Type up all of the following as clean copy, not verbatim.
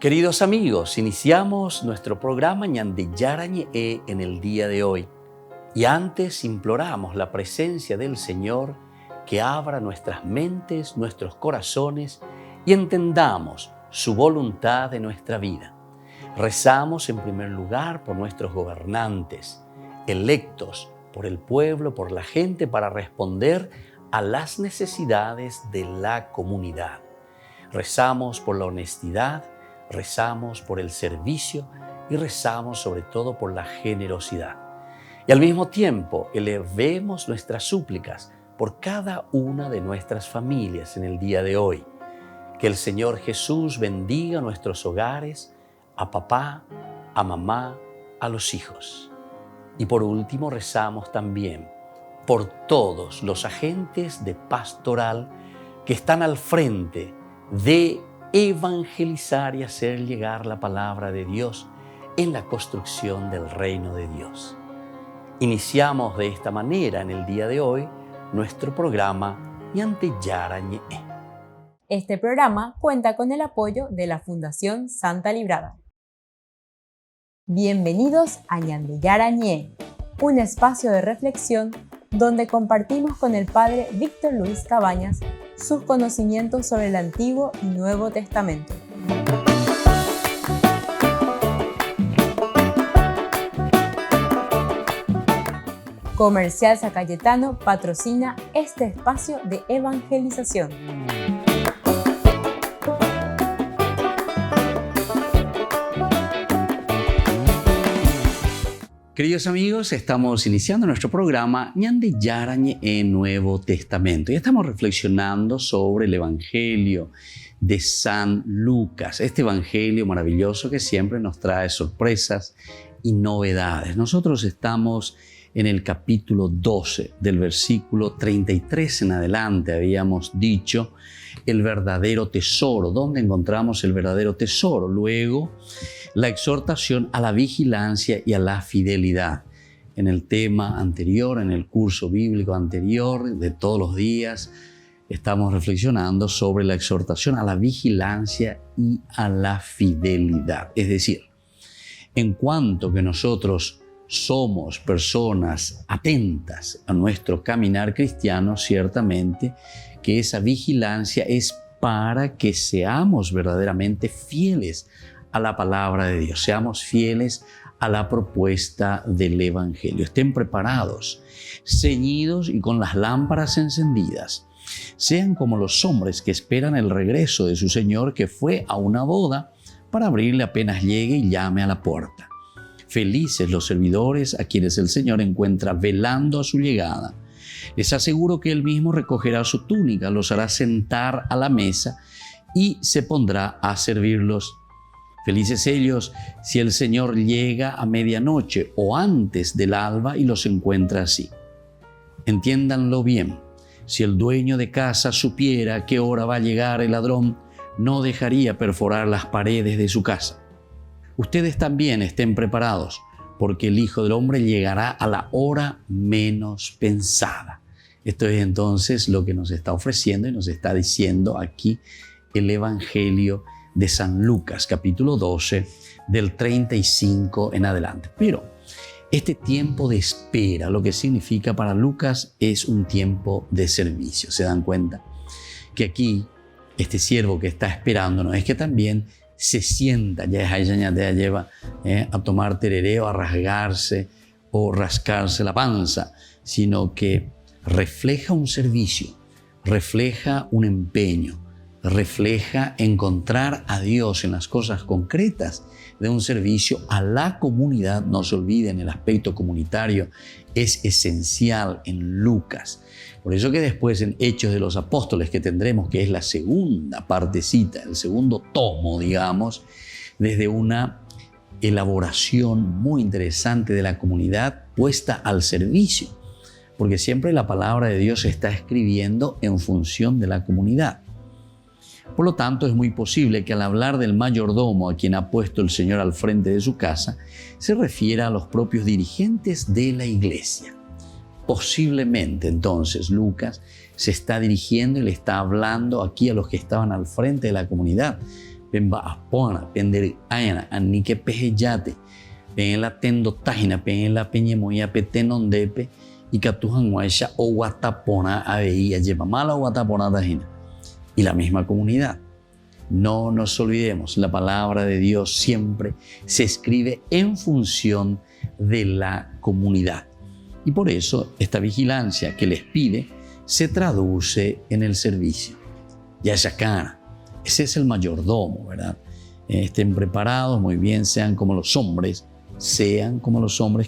Queridos amigos, iniciamos nuestro programa Ñande Yarañe en el día de hoy. Y antes imploramos la presencia del Señor que abra nuestras mentes, nuestros corazones y entendamos su voluntad de nuestra vida. Rezamos en primer lugar por nuestros gobernantes, electos por el pueblo, por la gente, para responder a las necesidades de la comunidad. Rezamos por la honestidad, rezamos por el servicio y rezamos sobre todo por la generosidad. Y al mismo tiempo elevemos nuestras súplicas por cada una de nuestras familias en el día de hoy. Que el Señor Jesús bendiga nuestros hogares, a papá, a mamá, a los hijos. Y por último rezamos también por todos los agentes de pastoral que están al frente de evangelizar y hacer llegar la palabra de Dios en la construcción del reino de Dios. Iniciamos de esta manera en el día de hoy nuestro programa Ñande Yarañe. Este programa cuenta con el apoyo de la Fundación Santa Librada. Bienvenidos a Ñande Yarañe, un espacio de reflexión donde compartimos con el Padre Víctor Luis Cabañas sus conocimientos sobre el Antiguo y Nuevo Testamento. Comercial San Cayetano patrocina este espacio de evangelización. Queridos amigos, estamos iniciando nuestro programa Ñande Yarañe en Nuevo Testamento y estamos reflexionando sobre el Evangelio de San Lucas, este Evangelio maravilloso que siempre nos trae sorpresas y novedades. Nosotros estamos en el capítulo 12 del versículo 33 en adelante. Habíamos dicho el verdadero tesoro, ¿dónde encontramos el verdadero tesoro? Luego, la exhortación a la vigilancia y a la fidelidad. En el tema anterior, en el curso bíblico anterior de todos los días, estamos reflexionando sobre la exhortación a la vigilancia y a la fidelidad. Es decir, en cuanto que nosotros somos personas atentas a nuestro caminar cristiano, ciertamente que esa vigilancia es para que seamos verdaderamente fieles a la palabra de Dios, seamos fieles a la propuesta del Evangelio. Estén preparados, ceñidos y con las lámparas encendidas. Sean como los hombres que esperan el regreso de su Señor, que fue a una boda para abrirle apenas llegue y llame a la puerta. Felices los servidores a quienes el Señor encuentra velando a su llegada. Les aseguro que Él mismo recogerá su túnica, los hará sentar a la mesa y se pondrá a servirlos. Felices ellos si el Señor llega a medianoche o antes del alba y los encuentra así. Entiéndanlo bien. Si el dueño de casa supiera a qué hora va a llegar el ladrón, no dejaría perforar las paredes de su casa. Ustedes también estén preparados, porque el Hijo del Hombre llegará a la hora menos pensada. Esto es entonces lo que nos está ofreciendo y nos está diciendo aquí el Evangelio de San Lucas, capítulo 12, del 35 en adelante. Pero este tiempo de espera, lo que significa para Lucas, es un tiempo de servicio. ¿Se dan cuenta? Que aquí, este siervo que está esperando, no es que también se sienta, ya lleva a tomar terereo, a rasgarse o rascarse la panza, sino que refleja un servicio, refleja un empeño, refleja encontrar a Dios en las cosas concretas de un servicio a la comunidad. No se olviden, el aspecto comunitario es esencial en Lucas. Por eso que después en Hechos de los Apóstoles, que tendremos, que es la segunda partecita, el segundo tomo, digamos, desde una elaboración muy interesante de la comunidad puesta al servicio, porque siempre la palabra de Dios se está escribiendo en función de la comunidad. Por lo tanto, es muy posible que al hablar del mayordomo a quien ha puesto el Señor al frente de su casa, se refiera a los propios dirigentes de la iglesia. Posiblemente, entonces, Lucas se está dirigiendo y le está hablando aquí a los que estaban al frente de la comunidad, pen ba'apona, pen der'ayana, anike pejeyate, pen la tendotajina, pen la peñemoya, petenondepe, y catujanguaisha o guatapona aveía, lleva mala o guatapona tajina. Y la misma comunidad. No nos olvidemos, la palabra de Dios siempre se escribe en función de la comunidad. Y por eso esta vigilancia que les pide se traduce en el servicio. Ya esa cara, ese es el mayordomo, ¿verdad? Estén preparados, muy bien, sean como los hombres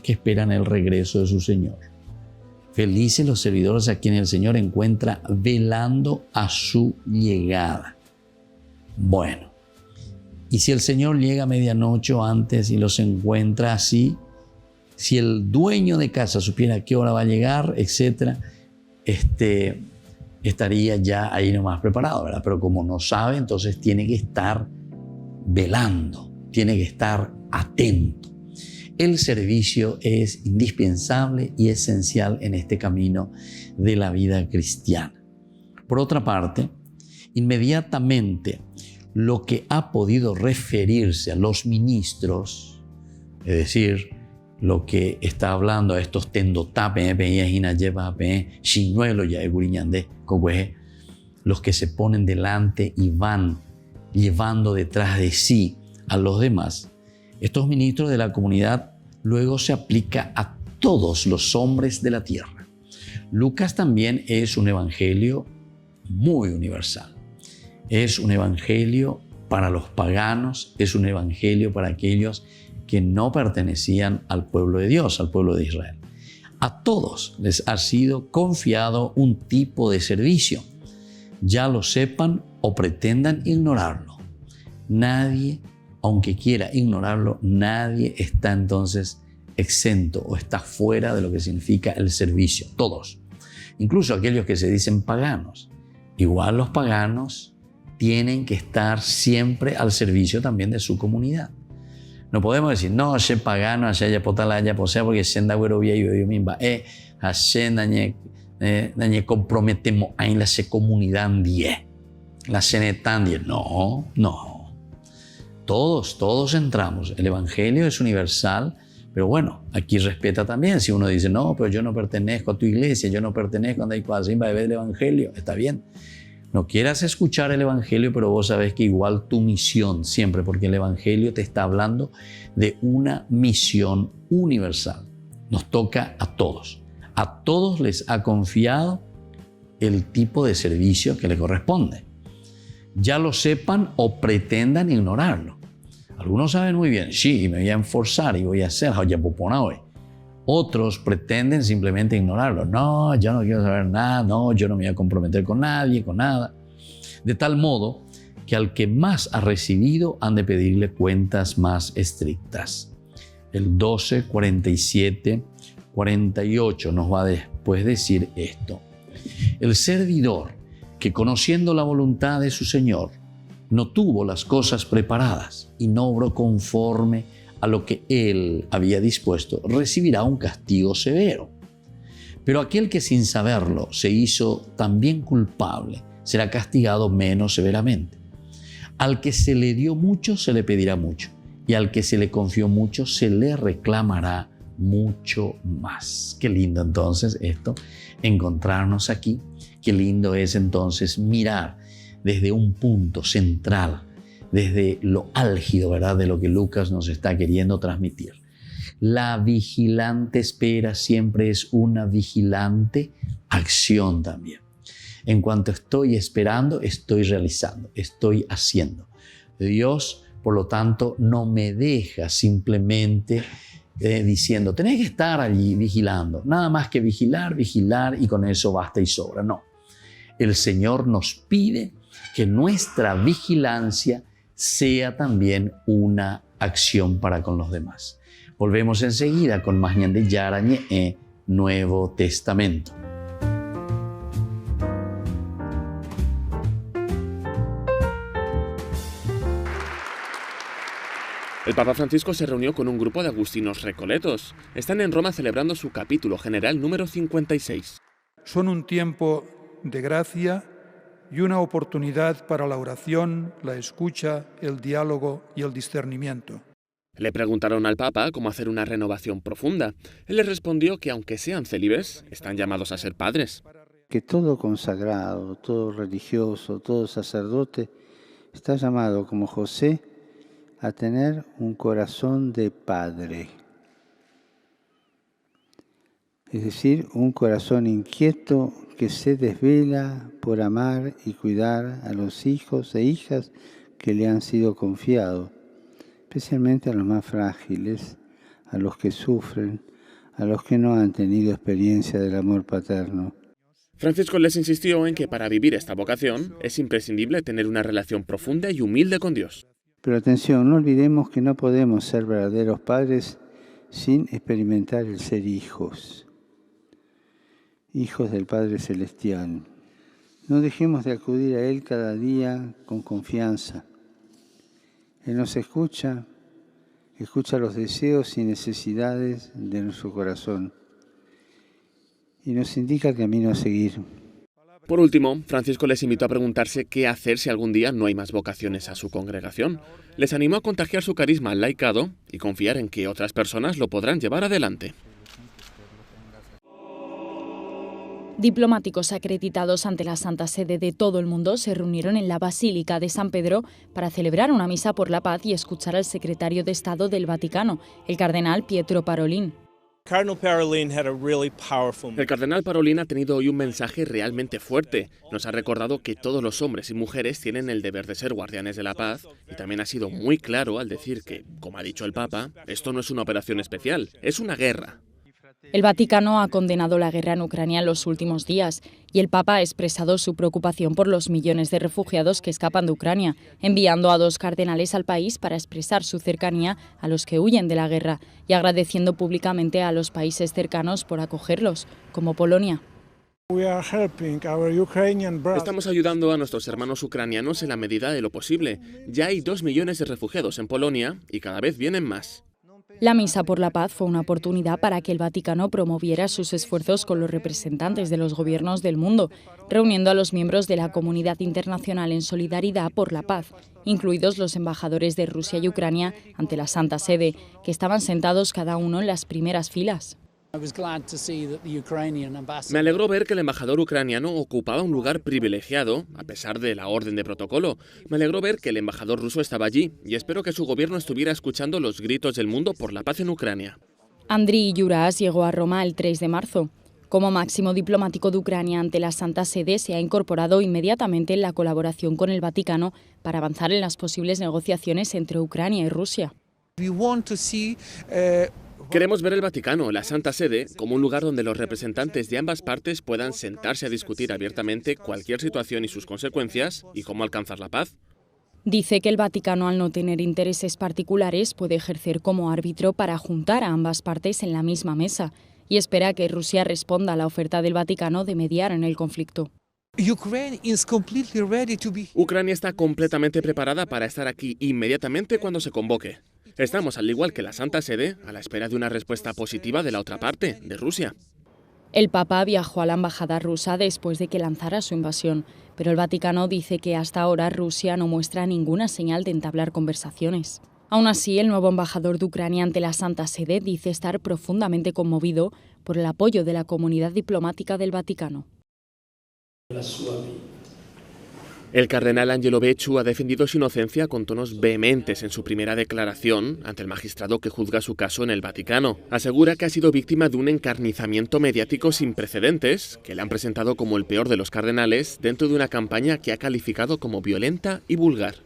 que esperan el regreso de su Señor. Felices los servidores a quienes el Señor encuentra velando a su llegada. Bueno, y si el Señor llega a medianoche o antes y los encuentra así, si el dueño de casa supiera a qué hora va a llegar, etcétera, estaría ya ahí nomás preparado, ¿verdad? Pero como no sabe, entonces tiene que estar velando, tiene que estar atento. El servicio es indispensable y esencial en este camino de la vida cristiana. Por otra parte, inmediatamente lo que ha podido referirse a los ministros, es decir, lo que está hablando a estos tendotape, los que se ponen delante y van llevando detrás de sí a los demás. Estos ministros de la comunidad luego se aplica a todos los hombres de la tierra. Lucas también es un evangelio muy universal. Es un evangelio para los paganos, es un evangelio para aquellos que no pertenecían al pueblo de Dios, al pueblo de Israel. A todos les ha sido confiado un tipo de servicio, ya lo sepan o pretendan ignorarlo. Nadie, aunque quiera ignorarlo, nadie está entonces exento o está fuera de lo que significa el servicio. Todos, incluso aquellos que se dicen paganos. Igual los paganos tienen que estar siempre al servicio también de su comunidad. No podemos decir, no, ese pagano, ese ya potalaya, posea, porque senda güero vía y yo misma, hace dañe comprometemos ahí la se comunidad en 10, la cenetan 10. No. Todos entramos. El evangelio es universal, pero bueno, aquí respeta también. Si uno dice, no, pero yo no pertenezco a tu iglesia, yo no pertenezco a va a ver el evangelio, está bien. No quieras escuchar el evangelio, pero vos sabés que igual tu misión siempre, porque el evangelio te está hablando de una misión universal. Nos toca a todos. A todos les ha confiado el tipo de servicio que le corresponde. Ya lo sepan o pretendan ignorarlo. Algunos saben muy bien, sí, me voy a enforzar y voy a hacer hoy. Otros pretenden simplemente ignorarlo. No, yo no quiero saber nada, no, yo no me voy a comprometer con nadie, con nada. De tal modo que al que más ha recibido han de pedirle cuentas más estrictas. El 12, 47, 48 nos va a después decir esto. El servidor que conociendo la voluntad de su Señor no tuvo las cosas preparadas y no obró conforme a lo que él había dispuesto, recibirá un castigo severo. Pero aquel que sin saberlo se hizo también culpable, será castigado menos severamente. Al que se le dio mucho, se le pedirá mucho, y al que se le confió mucho, se le reclamará mucho más. Qué lindo entonces esto, encontrarnos aquí. Qué lindo es entonces mirar desde un punto central, desde lo álgido, ¿verdad?, de lo que Lucas nos está queriendo transmitir. La vigilante espera siempre es una vigilante acción también. En cuanto estoy esperando, estoy realizando, estoy haciendo. Dios, por lo tanto, no me deja simplemente diciendo, tenés que estar allí vigilando. Nada más que vigilar y con eso basta y sobra. No. El Señor nos pide que nuestra vigilancia sea también una acción para con los demás. Volvemos enseguida con más Ñande Yarañe Nuevo Testamento. El Papa Francisco se reunió con un grupo de agustinos recoletos. Están en Roma celebrando su capítulo general número 56. Son un tiempo de gracia, y una oportunidad para la oración, la escucha, el diálogo y el discernimiento. Le preguntaron al Papa cómo hacer una renovación profunda. Él les respondió que aunque sean célibes, están llamados a ser padres. Que todo consagrado, todo religioso, todo sacerdote está llamado, como José, a tener un corazón de padre. Es decir, un corazón inquieto que se desvela por amar y cuidar a los hijos e hijas que le han sido confiados, especialmente a los más frágiles, a los que sufren, a los que no han tenido experiencia del amor paterno. Francisco les insistió en que para vivir esta vocación es imprescindible tener una relación profunda y humilde con Dios. Pero atención, no olvidemos que no podemos ser verdaderos padres sin experimentar el ser hijos del Padre Celestial. No dejemos de acudir a Él cada día con confianza. Él nos escucha los deseos y necesidades de nuestro corazón y nos indica el camino a seguir. Por último, Francisco les invitó a preguntarse qué hacer si algún día no hay más vocaciones a su congregación. Les animó a contagiar su carisma al laicado y confiar en que otras personas lo podrán llevar adelante. Diplomáticos acreditados ante la Santa Sede de todo el mundo se reunieron en la Basílica de San Pedro para celebrar una misa por la paz y escuchar al secretario de Estado del Vaticano, el cardenal Pietro Parolin. El cardenal Parolin ha tenido hoy un mensaje realmente fuerte. Nos ha recordado que todos los hombres y mujeres tienen el deber de ser guardianes de la paz y también ha sido muy claro al decir que, como ha dicho el Papa, esto no es una operación especial, es una guerra. El Vaticano ha condenado la guerra en Ucrania en los últimos días y el Papa ha expresado su preocupación por los millones de refugiados que escapan de Ucrania, enviando a 2 cardenales al país para expresar su cercanía a los que huyen de la guerra y agradeciendo públicamente a los países cercanos por acogerlos, como Polonia. Estamos ayudando a nuestros hermanos ucranianos en la medida de lo posible. Ya hay 2 millones de refugiados en Polonia y cada vez vienen más. La Misa por la Paz fue una oportunidad para que el Vaticano promoviera sus esfuerzos con los representantes de los gobiernos del mundo, reuniendo a los miembros de la comunidad internacional en solidaridad por la paz, incluidos los embajadores de Rusia y Ucrania ante la Santa Sede, que estaban sentados cada uno en las primeras filas. Me alegró ver que el embajador ucraniano ocupaba un lugar privilegiado, a pesar de la orden de protocolo. Me alegró ver que el embajador ruso estaba allí y espero que su gobierno estuviera escuchando los gritos del mundo por la paz en Ucrania. Andriy Yuras llegó a Roma el 3 de marzo. Como máximo diplomático de Ucrania ante la Santa Sede, se ha incorporado inmediatamente en la colaboración con el Vaticano para avanzar en las posibles negociaciones entre Ucrania y Rusia. Queremos ver el Vaticano, la Santa Sede, como un lugar donde los representantes de ambas partes puedan sentarse a discutir abiertamente cualquier situación y sus consecuencias y cómo alcanzar la paz. Dice que el Vaticano, al no tener intereses particulares, puede ejercer como árbitro para juntar a ambas partes en la misma mesa y espera que Rusia responda a la oferta del Vaticano de mediar en el conflicto. Ucrania está completamente preparada para estar aquí inmediatamente cuando se convoque. Estamos, al igual que la Santa Sede, a la espera de una respuesta positiva de la otra parte, de Rusia. El Papa viajó a la embajada rusa después de que lanzara su invasión, pero el Vaticano dice que hasta ahora Rusia no muestra ninguna señal de entablar conversaciones. Aún así, el nuevo embajador de Ucrania ante la Santa Sede dice estar profundamente conmovido por el apoyo de la comunidad diplomática del Vaticano. El cardenal Angelo Becciu ha defendido su inocencia con tonos vehementes en su primera declaración ante el magistrado que juzga su caso en el Vaticano. Asegura que ha sido víctima de un encarnizamiento mediático sin precedentes, que le han presentado como el peor de los cardenales dentro de una campaña que ha calificado como violenta y vulgar.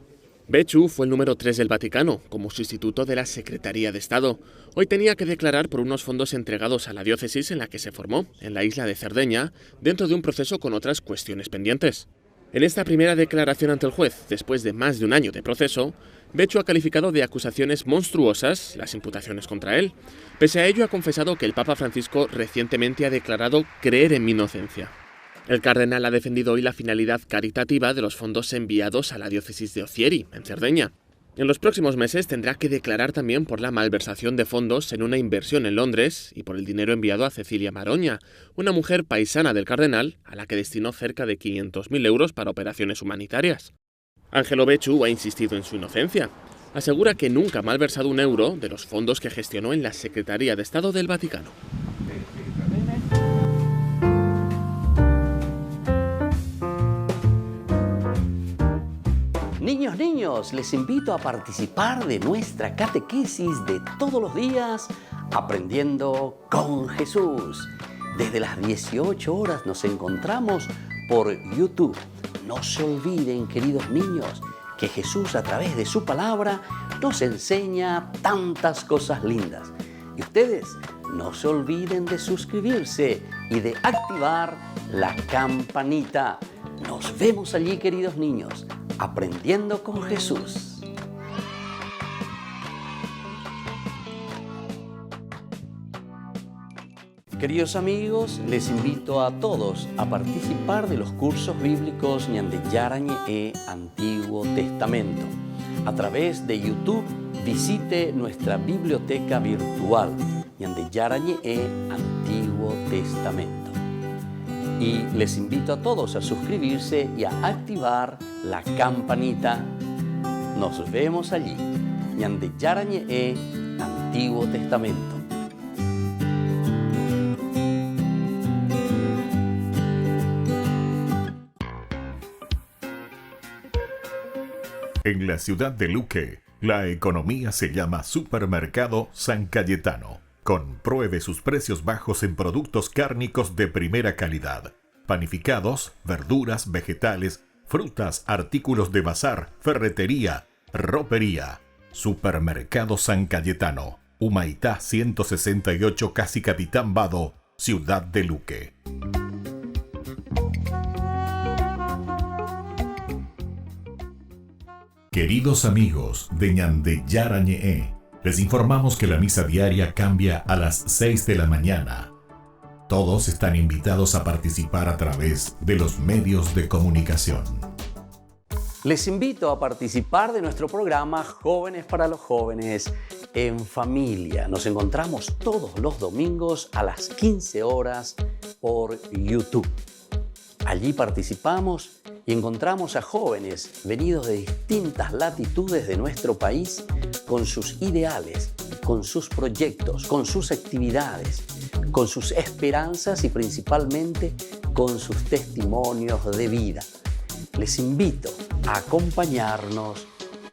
Becciu fue el número 3 del Vaticano, como sustituto de la Secretaría de Estado. Hoy tenía que declarar por unos fondos entregados a la diócesis en la que se formó, en la isla de Cerdeña, dentro de un proceso con otras cuestiones pendientes. En esta primera declaración ante el juez, después de más de un año de proceso, Becciu ha calificado de acusaciones monstruosas las imputaciones contra él. Pese a ello, ha confesado que el Papa Francisco recientemente ha declarado creer en mi inocencia. El cardenal ha defendido hoy la finalidad caritativa de los fondos enviados a la diócesis de Ozieri, en Cerdeña. En los próximos meses tendrá que declarar también por la malversación de fondos en una inversión en Londres y por el dinero enviado a Cecilia Maroña, una mujer paisana del cardenal a la que destinó cerca de 500.000 euros para operaciones humanitarias. Ángelo Becciu ha insistido en su inocencia. Asegura que nunca ha malversado un euro de los fondos que gestionó en la Secretaría de Estado del Vaticano. Niños, les invito a participar de nuestra catequesis de todos los días, Aprendiendo con Jesús. Desde las 18 horas nos encontramos por YouTube. No se olviden, queridos niños, que Jesús a través de su palabra nos enseña tantas cosas lindas. Y ustedes no se olviden de suscribirse y de activar la campanita. Nos vemos allí, queridos niños, Aprendiendo con Jesús. Queridos amigos, les invito a todos a participar de los cursos bíblicos Ñande Yarañe e Antiguo Testamento. A través de YouTube, visite nuestra biblioteca virtual Ñande Yarañe e Antiguo Testamento. Y les invito a todos a suscribirse y a activar la campanita. Nos vemos allí, Ñande Yarañe e Antiguo Testamento. En la ciudad de Luque, la economía se llama Supermercado San Cayetano. Compruebe sus precios bajos en productos cárnicos de primera calidad. Panificados, verduras, vegetales, frutas, artículos de bazar, ferretería, ropería. Supermercado San Cayetano, Humaitá 168, Casi Capitán Vado, ciudad de Luque. Queridos amigos de Ñande Yarañe, les informamos que la misa diaria cambia a las 6 de la mañana. Todos están invitados a participar a través de los medios de comunicación. Les invito a participar de nuestro programa Jóvenes para los Jóvenes en Familia. Nos encontramos todos los domingos a las 15 horas por YouTube. Allí participamos y encontramos a jóvenes venidos de distintas latitudes de nuestro país con sus ideales, con sus proyectos, con sus actividades, con sus esperanzas y principalmente con sus testimonios de vida. Les invito a acompañarnos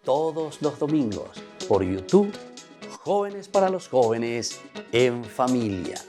todos los domingos por YouTube, Jóvenes para los Jóvenes en Familia.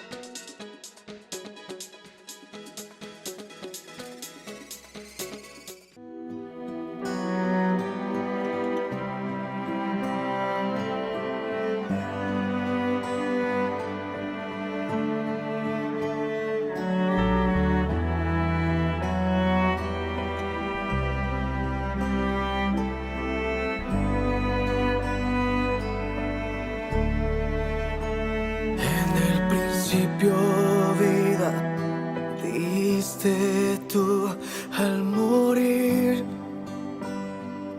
Vida diste tú al morir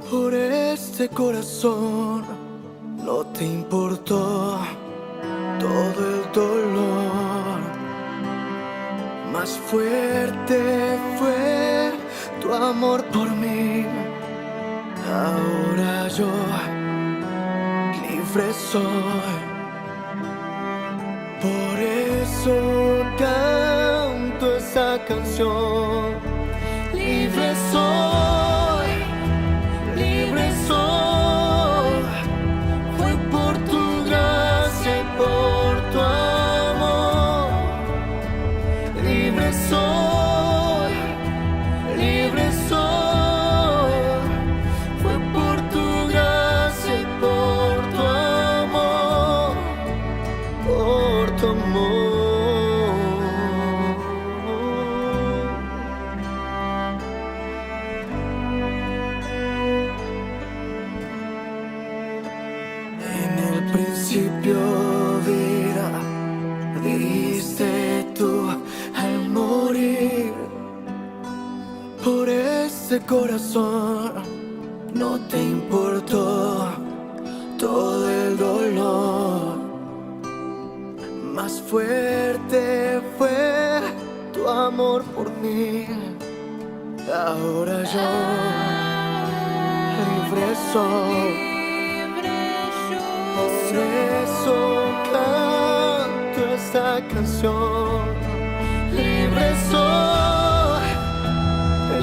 por este corazón, no te importó todo el dolor, más fuerte fue tu amor por mí. Ahora yo libre soy. Por eso canto esa canción. Libre soy, libre soy. Fue por tu gracia y por tu amor. Libre soy, libre soy. Fue por tu gracia y por tu amor. Por tu amor. En el principio vida diste tú al morir por este corazón, no te importó todo el dolor. Más fuerte fue tu amor por mí. Ahora yo libre soy. Por eso canto esta canción. Libre soy,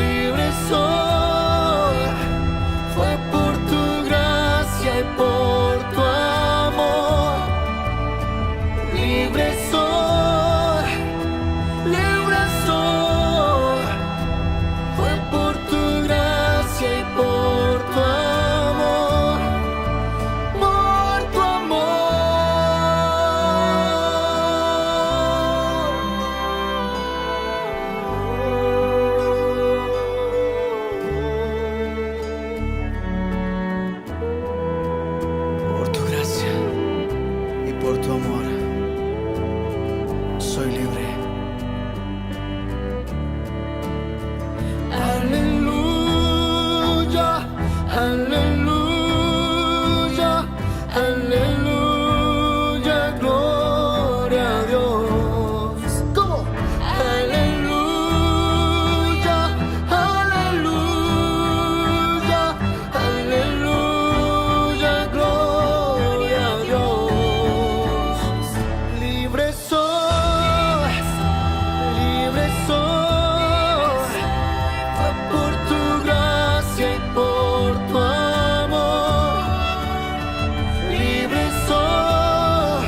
libre soy. Fue por tu gracia y por tu amor. Libre soy, libre soy. Fue por tu gracia y por tu amor. Por tu amor. Por tu gracia y por tu amor. Soy libre. Aleluya, aleluya, aleluya, gloria a Dios. ¿Cómo? Aleluya, aleluya, aleluya, gloria a Dios. Libre soy, libre soy. Fue por tu gracia y por tu amor. Libre soy,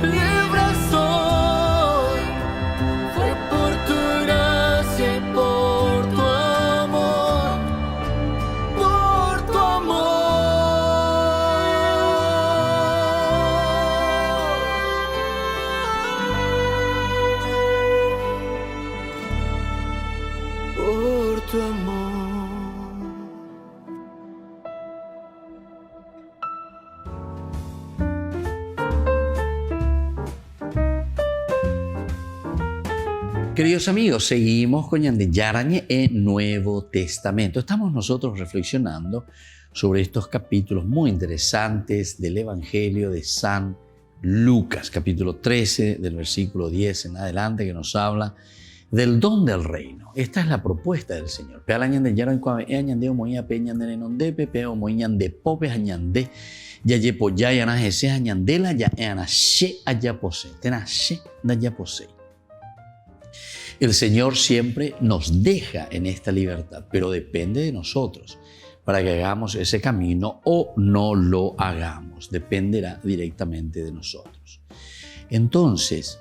libre soy. Fue por tu gracia y por tu amor. Por tu amor. Por tu amor. Queridos amigos, seguimos con Ñande Yarañe en Nuevo Testamento. Estamos nosotros reflexionando sobre estos capítulos muy interesantes del Evangelio de San Lucas, capítulo 13, del versículo 10 en adelante, que nos habla del don del reino. Esta es la propuesta del Señor. Pe ala Ñande Yarañe cuave e Ñande moía pe Ñande nenonde pe o Ñande pope Ñande ya yepo ya yana jese Ñandela ya ana she allá posee. Tena she da ya posee. El Señor siempre nos deja en esta libertad, pero depende de nosotros para que hagamos ese camino o no lo hagamos. Dependerá directamente de nosotros. Entonces,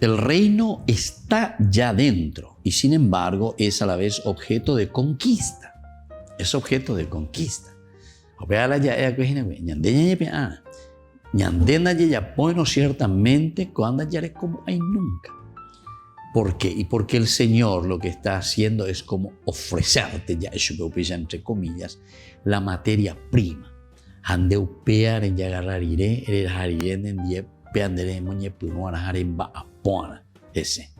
el reino está ya dentro y sin embargo es a la vez objeto de conquista. Es objeto de conquista. Bueno, ciertamente cuando ya es como hay nunca. ¿Por qué? Y porque el Señor lo que está haciendo es como ofrecerte, ya entre comillas, la materia prima. Ande upear en agarrar iré, el harien en die peandere moñe punuara haremba apona ese.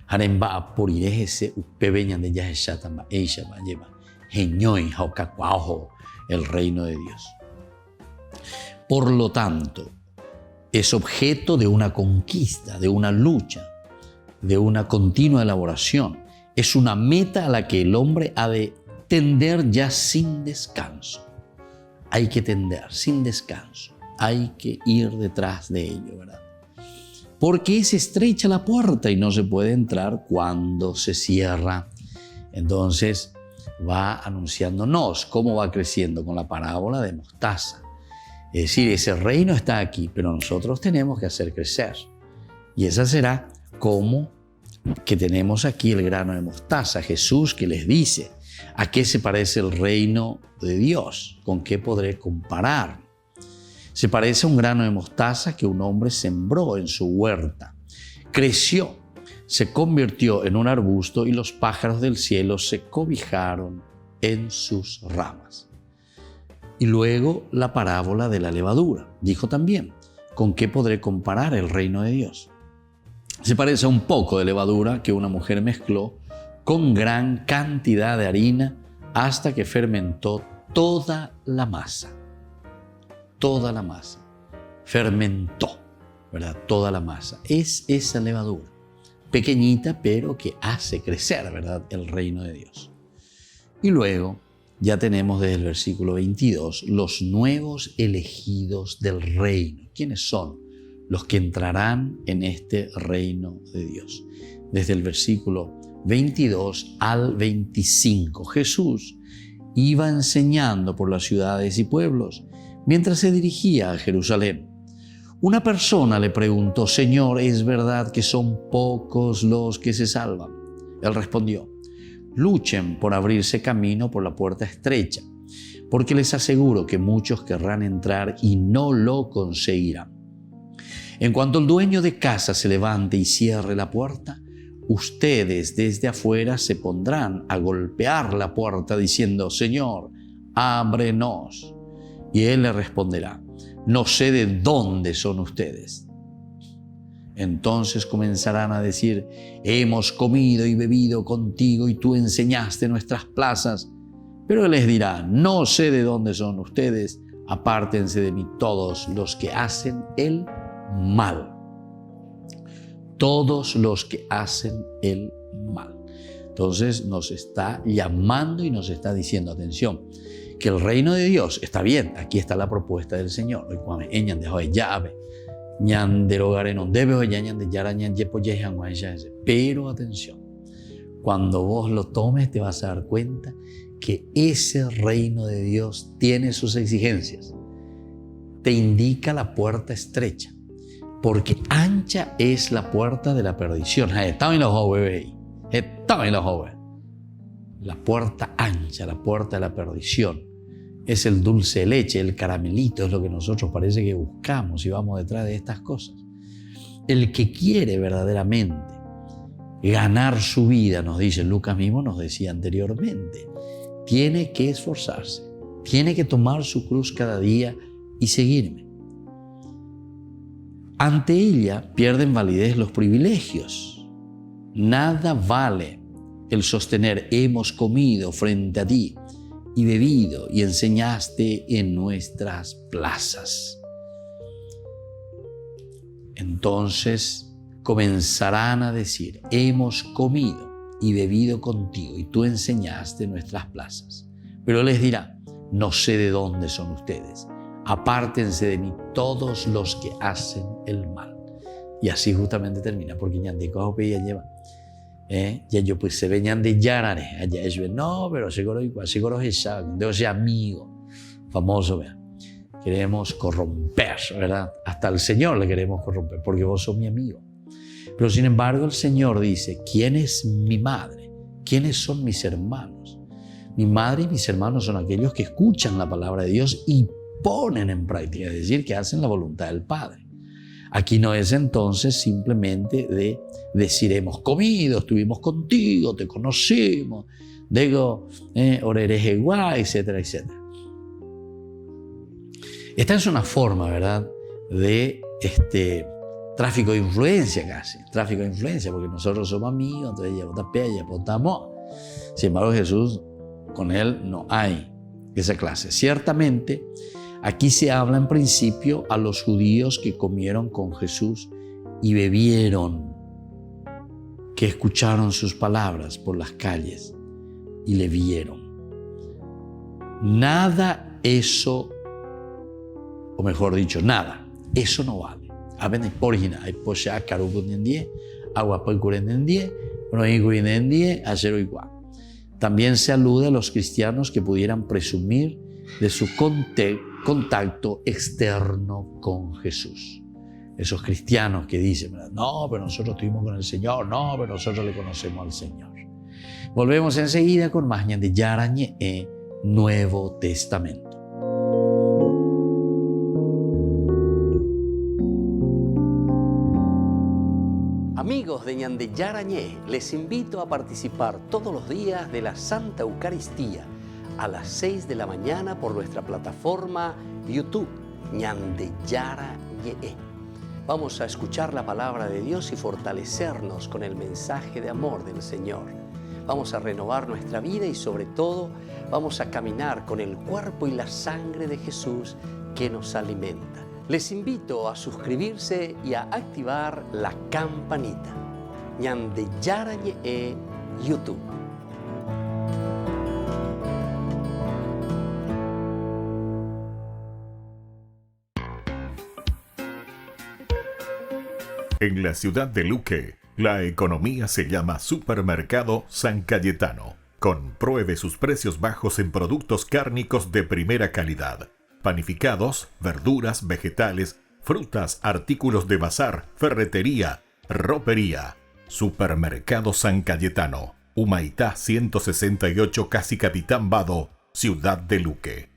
Haremba apor iré ese upebeñan de ya shatamba eisha va lleva. Geñoy haucacuajo el reino de Dios. Por lo tanto, es objeto de una conquista, de una lucha, de una continua elaboración. Es una meta a la que el hombre ha de tender ya sin descanso. Hay que tender sin descanso. Hay que ir detrás de ello, ¿verdad? Porque es estrecha la puerta y no se puede entrar cuando se cierra. Entonces va anunciándonos cómo va creciendo con la parábola de mostaza. Es decir, ese reino está aquí, pero nosotros tenemos que hacer crecer. Y esa será como que tenemos aquí el grano de mostaza. Jesús que les dice, ¿a qué se parece el reino de Dios? ¿Con qué podré comparar? Se parece a un grano de mostaza que un hombre sembró en su huerta. Creció, se convirtió en un arbusto y los pájaros del cielo se cobijaron en sus ramas. Y luego la parábola de la levadura. Dijo también, ¿con qué podré comparar el reino de Dios? Se parece a un poco de levadura que una mujer mezcló con gran cantidad de harina hasta que fermentó toda la masa. toda la masa. Fermentó, ¿verdad? Toda la masa. Es esa levadura, pequeñita, pero que hace crecer, ¿verdad?, el reino de Dios. Y luego ya tenemos desde el versículo 22 los nuevos elegidos del reino. ¿Quiénes son los que entrarán en este reino de Dios? Desde el versículo 22 al 25, Jesús iba enseñando por las ciudades y pueblos mientras se dirigía a Jerusalén. Una persona le preguntó: Señor, ¿es verdad que son pocos los que se salvan? Él respondió: luchen por abrirse camino por la puerta estrecha, porque les aseguro que muchos querrán entrar y no lo conseguirán. En cuanto el dueño de casa se levante y cierre la puerta, ustedes desde afuera se pondrán a golpear la puerta diciendo: Señor, ábrenos. Y él le responderá: no sé de dónde son ustedes. Entonces comenzarán a decir: hemos comido y bebido contigo y tú enseñaste nuestras plazas. Pero él les dirá: no sé de dónde son ustedes, apártense de mí todos los que hacen el mal. Todos los que hacen el mal. Entonces nos está llamando y nos está diciendo: atención, que el reino de Dios está bien. Aquí está la propuesta del Señor. Pero atención, cuando vos lo tomes te vas a dar cuenta que ese reino de Dios tiene sus exigencias. Te indica la puerta estrecha, porque ancha es la puerta de la perdición. La puerta ancha, la puerta de la perdición. Es el dulce de leche, el caramelito, es lo que nosotros parece que buscamos y vamos detrás de estas cosas. El que quiere verdaderamente ganar su vida, nos dice Lucas mismo, nos decía anteriormente, tiene que esforzarse, tiene que tomar su cruz cada día y seguirme. Ante ella pierden validez los privilegios. Nada vale el sostener: hemos comido frente a ti y bebido y enseñaste en nuestras plazas. Entonces comenzarán a decir: hemos comido y bebido contigo y tú enseñaste en nuestras plazas. Pero él les dirá: no sé de dónde son ustedes, apártense de mí todos los que hacen el mal. Y así justamente termina, porque Ñandeco lleva. Ya yo pues se venían de Yarare, allá es no, pero seguro es ese amigo famoso, ¿verdad? Queremos corromper, ¿verdad? Hasta el Señor le queremos corromper, porque vos sos mi amigo. Pero sin embargo el Señor dice: ¿quién es mi madre? ¿Quiénes son mis hermanos? Mi madre y mis hermanos son aquellos que escuchan la palabra de Dios y ponen en práctica, es decir, que hacen la voluntad del Padre. Aquí no es entonces simplemente de decir: hemos comido, estuvimos contigo, te conocimos, digo, orereje guay, etcétera, etcétera. Esta es una forma, ¿verdad?, de tráfico de influencia casi, tráfico de influencia, porque nosotros somos amigos, entonces ya votamos, ya votamos. Sin embargo, Jesús, con él no hay esa clase. Ciertamente, aquí se habla en principio a los judíos que comieron con Jesús y bebieron, que escucharon sus palabras por las calles y le vieron. Nada eso, o mejor dicho, nada, eso no vale. También se alude a los cristianos que pudieran presumir de su contacto externo con Jesús. Esos cristianos que dicen: no, pero nosotros estuvimos con el Señor, no, pero nosotros le conocemos al Señor. Volvemos enseguida con más Ñande Yarañe Nuevo Testamento. Amigos de Ñande Yarañe, les invito a participar todos los días de la Santa Eucaristía a las 6 de la mañana por nuestra plataforma YouTube, Ñande Yarañe. Vamos a escuchar la palabra de Dios y fortalecernos con el mensaje de amor del Señor. Vamos a renovar nuestra vida y sobre todo vamos a caminar con el cuerpo y la sangre de Jesús que nos alimenta. Les invito a suscribirse y a activar la campanita. Ñande Yarañe e YouTube. En la ciudad de Luque, la economía se llama Supermercado San Cayetano. Compruebe sus precios bajos en productos cárnicos de primera calidad. Panificados, verduras, vegetales, frutas, artículos de bazar, ferretería, ropería. Supermercado San Cayetano, Humaitá 168, Casi Capitán Vado, ciudad de Luque.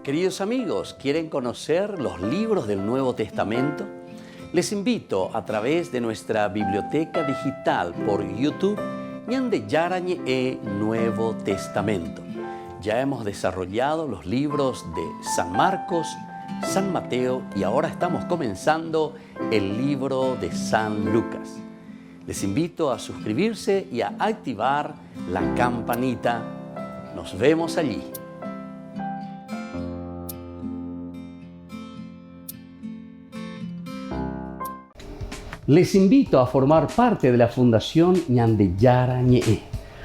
Queridos amigos, ¿quieren conocer los libros del Nuevo Testamento? Les invito a través de nuestra biblioteca digital por YouTube, Ñande Yarañe e Nuevo Testamento. Ya hemos desarrollado los libros de San Marcos, San Mateo y ahora estamos comenzando el libro de San Lucas. Les invito a suscribirse y a activar la campanita. Nos vemos allí. Les invito a formar parte de la Fundación Ñande Yarañe.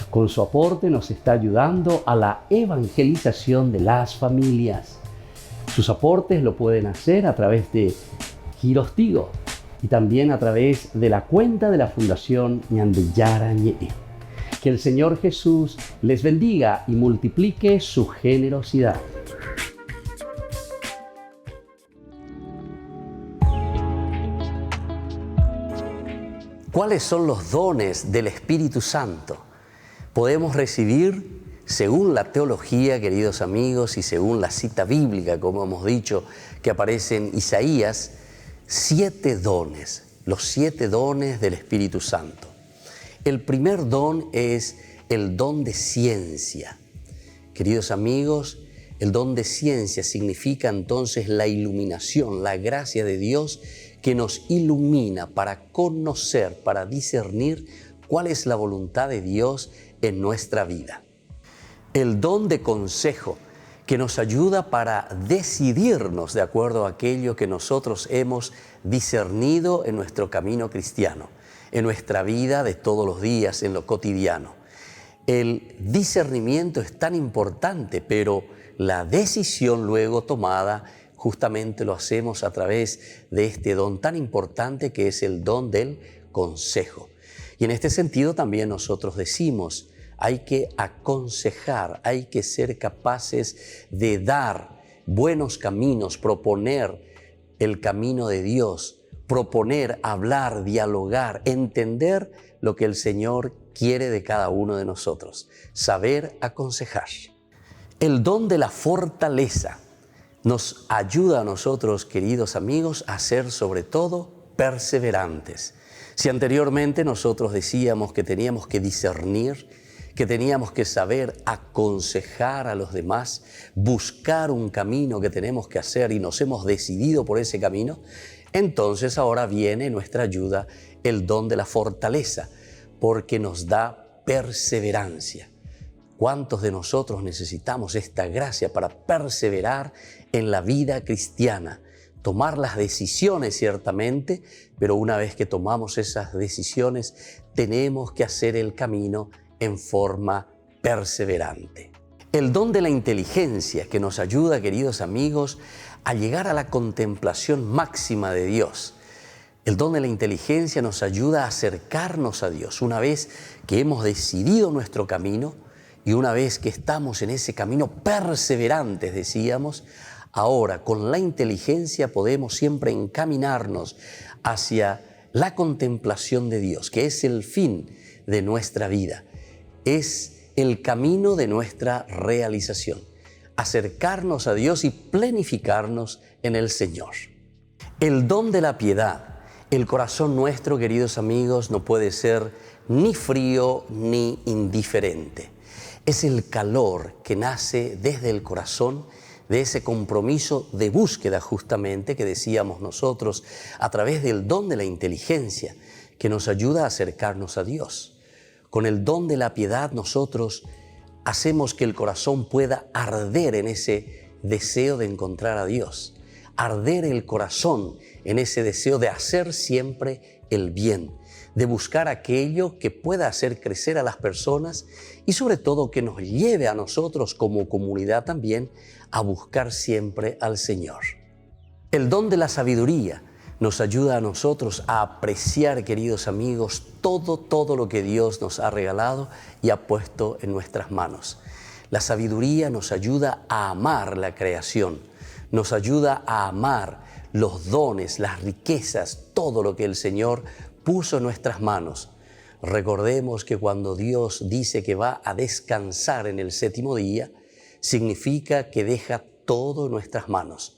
Con su aporte nos está ayudando a la evangelización de las familias. Sus aportes lo pueden hacer a través de Giros Tigo y también a través de la cuenta de la Fundación Ñande Yarañe. Que el Señor Jesús les bendiga y multiplique su generosidad. ¿Cuáles son los dones del Espíritu Santo? Podemos recibir, según la teología, queridos amigos, y según la cita bíblica, como hemos dicho, que aparece en Isaías, 7 dones, los 7 dones del Espíritu Santo. El primer don es el don de ciencia. Queridos amigos, el don de ciencia significa entonces la iluminación, la gracia de Dios que nos ilumina para conocer, para discernir cuál es la voluntad de Dios en nuestra vida. El don de consejo, que nos ayuda para decidirnos de acuerdo a aquello que nosotros hemos discernido en nuestro camino cristiano, en nuestra vida de todos los días, en lo cotidiano. El discernimiento es tan importante, pero la decisión luego tomada justamente lo hacemos a través de este don tan importante que es el don del consejo. Y en este sentido también nosotros decimos, hay que aconsejar, hay que ser capaces de dar buenos caminos, proponer el camino de Dios, proponer, hablar, dialogar, entender lo que el Señor quiere de cada uno de nosotros, saber aconsejar. El don de la fortaleza nos ayuda a nosotros, queridos amigos, a ser sobre todo perseverantes. Si anteriormente nosotros decíamos que teníamos que discernir, que teníamos que saber aconsejar a los demás, buscar un camino que tenemos que hacer y nos hemos decidido por ese camino, entonces ahora viene nuestra ayuda el don de la fortaleza, porque nos da perseverancia. ¿Cuántos de nosotros necesitamos esta gracia para perseverar en la vida cristiana? Tomar las decisiones ciertamente, pero una vez que tomamos esas decisiones, tenemos que hacer el camino en forma perseverante. El don de la inteligencia que nos ayuda, queridos amigos, a llegar a la contemplación máxima de Dios. El don de la inteligencia nos ayuda a acercarnos a Dios. Una vez que hemos decidido nuestro camino y una vez que estamos en ese camino perseverantes, decíamos, ahora con la inteligencia podemos siempre encaminarnos hacia la contemplación de Dios, que es el fin de nuestra vida. Es el camino de nuestra realización. Acercarnos a Dios y planificarnos en el Señor. El don de la piedad. El corazón nuestro, queridos amigos, no puede ser ni frío ni indiferente. Es el calor que nace desde el corazón, de ese compromiso de búsqueda justamente que decíamos nosotros a través del don de la inteligencia que nos ayuda a acercarnos a Dios. Con el don de la piedad nosotros hacemos que el corazón pueda arder en ese deseo de encontrar a Dios, arder el corazón en ese deseo de hacer siempre el bien, de buscar aquello que pueda hacer crecer a las personas y sobre todo que nos lleve a nosotros como comunidad también a buscar siempre al Señor. El don de la sabiduría nos ayuda a nosotros a apreciar, queridos amigos, todo lo que Dios nos ha regalado y ha puesto en nuestras manos. La sabiduría nos ayuda a amar la creación, nos ayuda a amar los dones, las riquezas, todo lo que el Señor puso en nuestras manos. Recordemos que cuando Dios dice que va a descansar en el séptimo día, significa que deja todo en nuestras manos.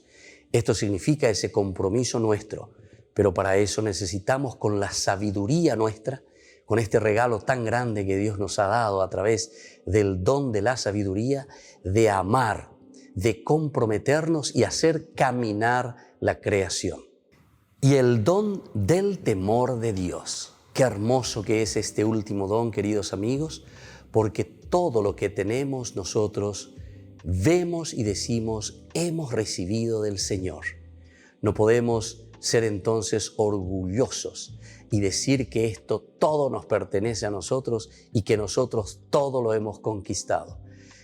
Esto significa ese compromiso nuestro, pero para eso necesitamos con la sabiduría nuestra, con este regalo tan grande que Dios nos ha dado a través del don de la sabiduría, de amar, de comprometernos y hacer caminar la creación. Y el don del temor de Dios. Qué hermoso que es este último don, queridos amigos, porque todo lo que tenemos nosotros vemos y decimos, hemos recibido del Señor. No podemos ser entonces orgullosos y decir que esto todo nos pertenece a nosotros y que nosotros todo lo hemos conquistado.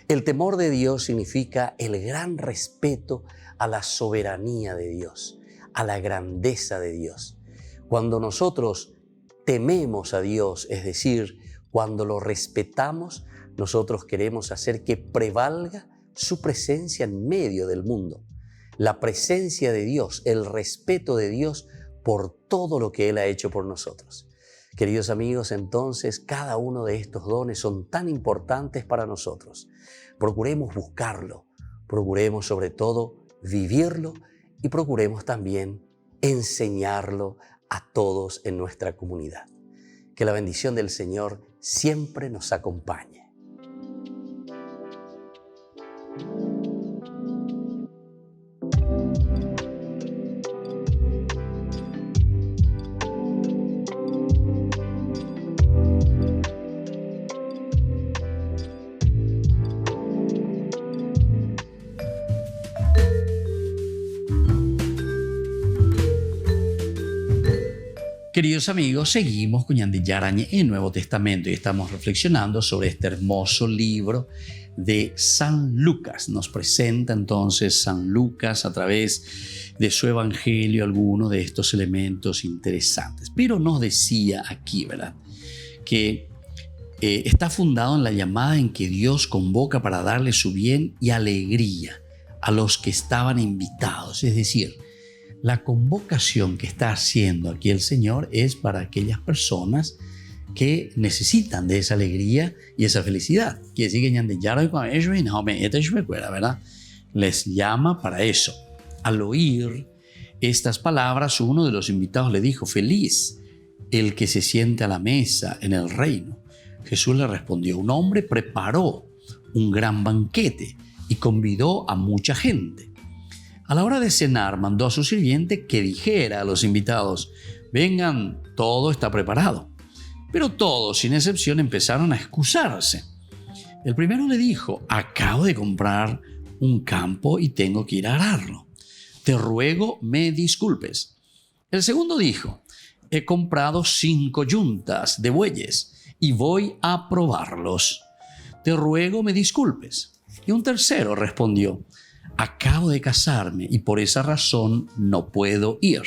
El temor de Dios significa el gran respeto a la soberanía de Dios, a la grandeza de Dios. Cuando nosotros tememos a Dios, es decir, cuando lo respetamos, nosotros queremos hacer que prevalga su presencia en medio del mundo. La presencia de Dios, el respeto de Dios por todo lo que Él ha hecho por nosotros. Queridos amigos, entonces cada uno de estos dones son tan importantes para nosotros. Procuremos buscarlo, procuremos sobre todo vivirlo y procuremos también enseñarlo a todos en nuestra comunidad. Que la bendición del Señor siempre nos acompañe. Queridos amigos, seguimos con Ñande Yarañe en Nuevo Testamento y estamos reflexionando sobre este hermoso libro de San Lucas. Nos presenta entonces San Lucas a través de su evangelio algunos de estos elementos interesantes. Pero nos decía aquí, ¿verdad?, que está fundado en la llamada en que Dios convoca para darle su bien y alegría a los que estaban invitados. Es decir, la convocación que está haciendo aquí el Señor es para aquellas personas que necesitan de esa alegría y esa felicidad. Quiere decir que Ñande Yarañe con ellos y no me recuerda, ¿verdad? Les llama para eso. Al oír estas palabras, uno de los invitados le dijo: feliz el que se siente a la mesa en el reino. Jesús le respondió: un hombre preparó un gran banquete y convidó a mucha gente. A la hora de cenar, mandó a su sirviente que dijera a los invitados: vengan, todo está preparado. Pero todos, sin excepción, empezaron a excusarse. El primero le dijo: acabo de comprar un campo y tengo que ir a ararlo. Te ruego me disculpes. El segundo dijo: he comprado 5 yuntas de bueyes y voy a probarlos. Te ruego me disculpes. Y un tercero respondió: acabo de casarme y por esa razón no puedo ir.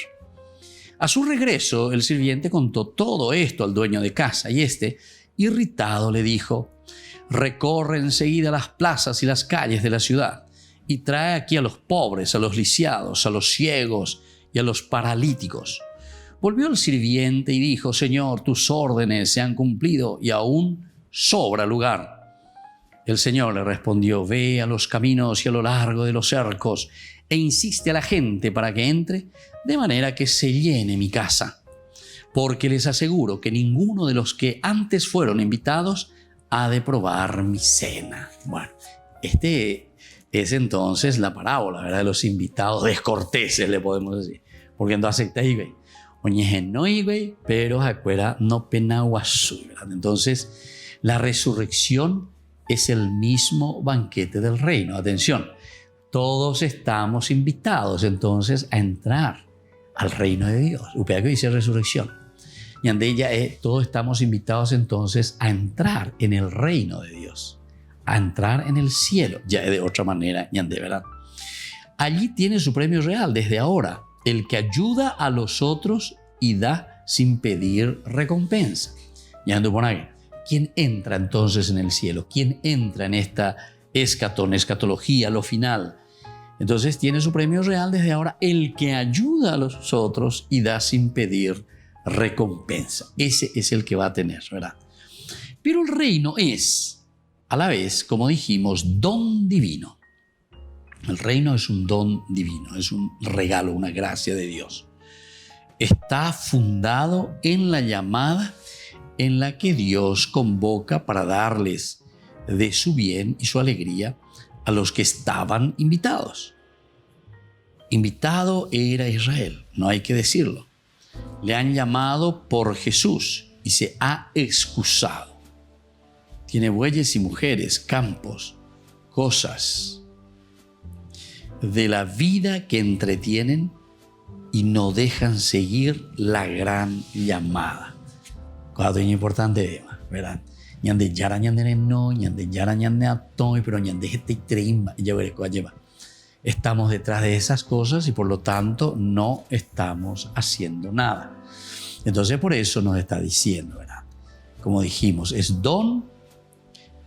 A su regreso, el sirviente contó todo esto al dueño de casa y este, irritado, le dijo: recorre enseguida las plazas y las calles de la ciudad y trae aquí a los pobres, a los lisiados, a los ciegos y a los paralíticos. Volvió el sirviente y dijo: Señor, tus órdenes se han cumplido y aún sobra lugar. El Señor le respondió: ve a los caminos y a lo largo de los cercos e insiste a la gente para que entre, de manera que se llene mi casa. Porque les aseguro que ninguno de los que antes fueron invitados ha de probar mi cena. Bueno, este es entonces la parábola, ¿verdad?, de los invitados descorteses, le podemos decir. Porque entonces, pero acuera no penaguazú, ¿verdad? Entonces, la resurrección es el mismo banquete del reino. Atención, todos estamos invitados entonces a entrar al reino de Dios. Upea que dice resurrección. Y ande ella todos estamos invitados entonces a entrar en el reino de Dios, a entrar en el cielo, ya de otra manera, ñande, ¿verdad? Allí tiene su premio real desde ahora, el que ayuda a los otros y da sin pedir recompensa. Ñande por ahí. ¿Quién entra entonces en el cielo? ¿Quién entra en esta escatología, lo final? Entonces tiene su premio real desde ahora, el que ayuda a los otros y da sin pedir recompensa. Ese es el que va a tener, ¿verdad? Pero el reino es, a la vez, como dijimos, don divino. El reino es un don divino, es un regalo, una gracia de Dios. Está fundado en la llamada en la que Dios convoca para darles de su bien y su alegría a los que estaban invitados. Invitado era Israel, no hay que decirlo. Le han llamado por Jesús y se ha excusado. Tiene bueyes y mujeres, campos, cosas de la vida que entretienen y no dejan seguir la gran llamada. Cuando es importante, ¿verdad? Ñande yara ñande no, ñande yara ñande atoy, pero ñande este treima, ya veré cuál lleva. Estamos detrás de esas cosas y por lo tanto no estamos haciendo nada. Entonces por eso nos está diciendo, ¿verdad? Como dijimos, es don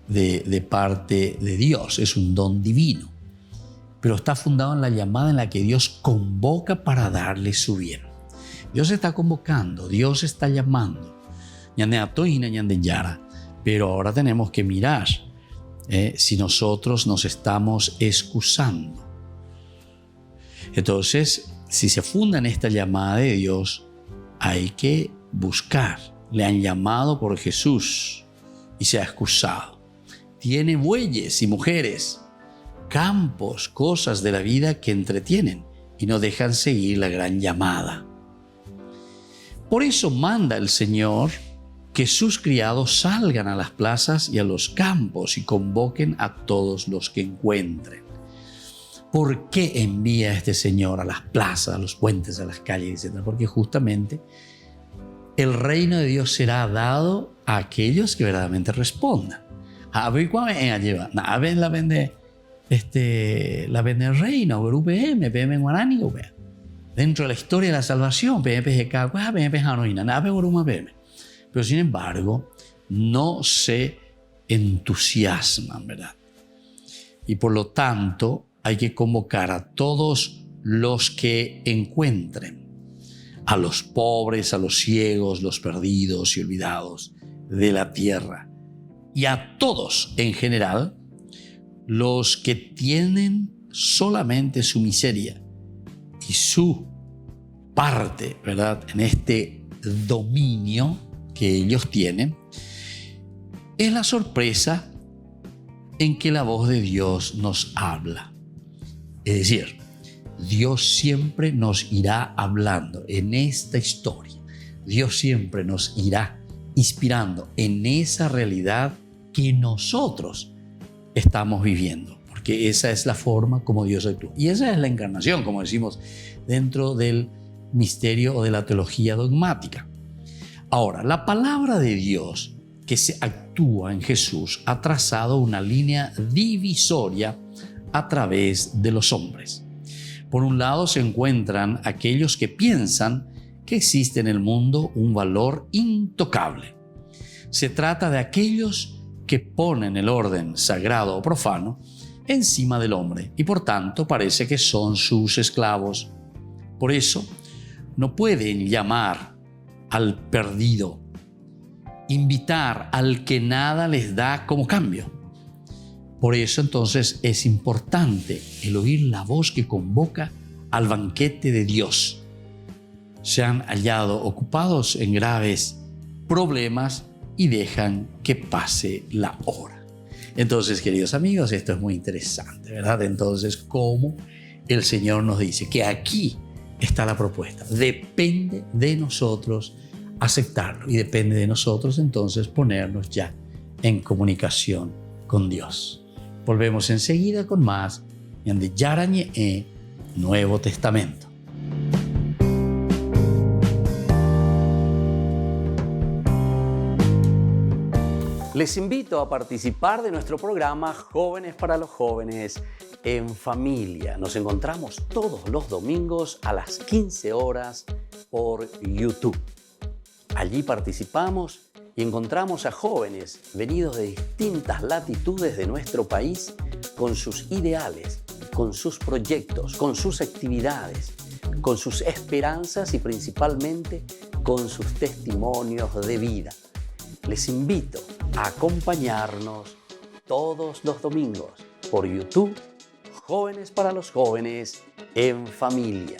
de parte de Dios, es un don divino, pero está fundado en la llamada en la que Dios convoca para darle su bien. Dios está convocando, Dios está llamando. Ñande atoy y ñande yara. Pero ahora tenemos que mirar si nosotros nos estamos excusando. Entonces, si se funda en esta llamada de Dios, hay que buscar. Le han llamado por Jesús y se ha excusado. Tiene bueyes y mujeres, campos, cosas de la vida que entretienen y no dejan seguir la gran llamada. Por eso manda el Señor que sus criados salgan a las plazas y a los campos y convoquen a todos los que encuentren. ¿Por qué envía este Señor a las plazas, a los puentes, a las calles, etc.? Porque justamente el reino de Dios será dado a aquellos que verdaderamente respondan. A ver cuál lleva. A ver la vende el reino, o UPM, PM Guarani, dentro de la historia de la salvación, PMPGK, pero sin embargo, no se entusiasman, ¿verdad? Y por lo tanto, hay que convocar a todos los que encuentren, a los pobres, a los ciegos, los perdidos y olvidados de la tierra, y a todos en general, los que tienen solamente su miseria y su parte, ¿verdad?, en este dominio que ellos tienen, es la sorpresa en que la voz de Dios nos habla. Es decir, Dios siempre nos irá hablando en esta historia. Dios siempre nos irá inspirando en esa realidad que nosotros estamos viviendo, porque esa es la forma como Dios actúa. Y esa es la encarnación, como decimos, dentro del misterio o de la teología dogmática. Ahora, la palabra de Dios que se actúa en Jesús ha trazado una línea divisoria a través de los hombres. Por un lado se encuentran aquellos que piensan que existe en el mundo un valor intocable. Se trata de aquellos que ponen el orden sagrado o profano encima del hombre y por tanto parece que son sus esclavos. Por eso no pueden llamar al perdido, invitar al que nada les da como cambio. Por eso entonces es importante el oír la voz que convoca al banquete de Dios. Se han hallado ocupados en graves problemas y dejan que pase la hora. Entonces, queridos amigos, esto es muy interesante, ¿verdad? Entonces, cómo el Señor nos dice que aquí está la propuesta. Depende de nosotros aceptarlo y depende de nosotros entonces ponernos ya en comunicación con Dios. Volvemos enseguida con más Ñande Yarañe Nuevo Testamento. Les invito a participar de nuestro programa Jóvenes para los Jóvenes en Familia. Nos encontramos todos los domingos a las 15 horas por YouTube. Allí participamos y encontramos a jóvenes venidos de distintas latitudes de nuestro país con sus ideales, con sus proyectos, con sus actividades, con sus esperanzas y principalmente con sus testimonios de vida. Les invito a acompañarnos todos los domingos por YouTube, Jóvenes para los Jóvenes en Familia.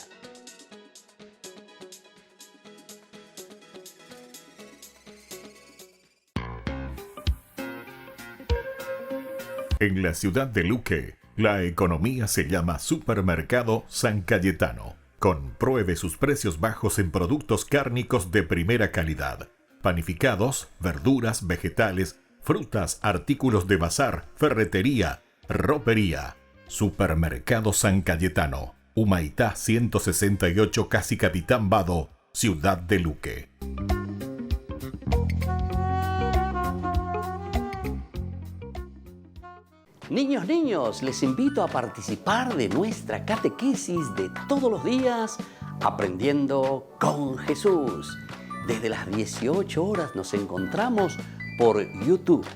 En la ciudad de Luque, la economía se llama Supermercado San Cayetano. Compruebe sus precios bajos en productos cárnicos de primera calidad. Panificados, verduras, vegetales, frutas, artículos de bazar, ferretería, ropería. Supermercado San Cayetano, Humaitá 168, Casi Capitán Vado, ciudad de Luque. Niños, les invito a participar de nuestra catequesis de todos los días, Aprendiendo con Jesús. Desde las 18 horas nos encontramos por YouTube.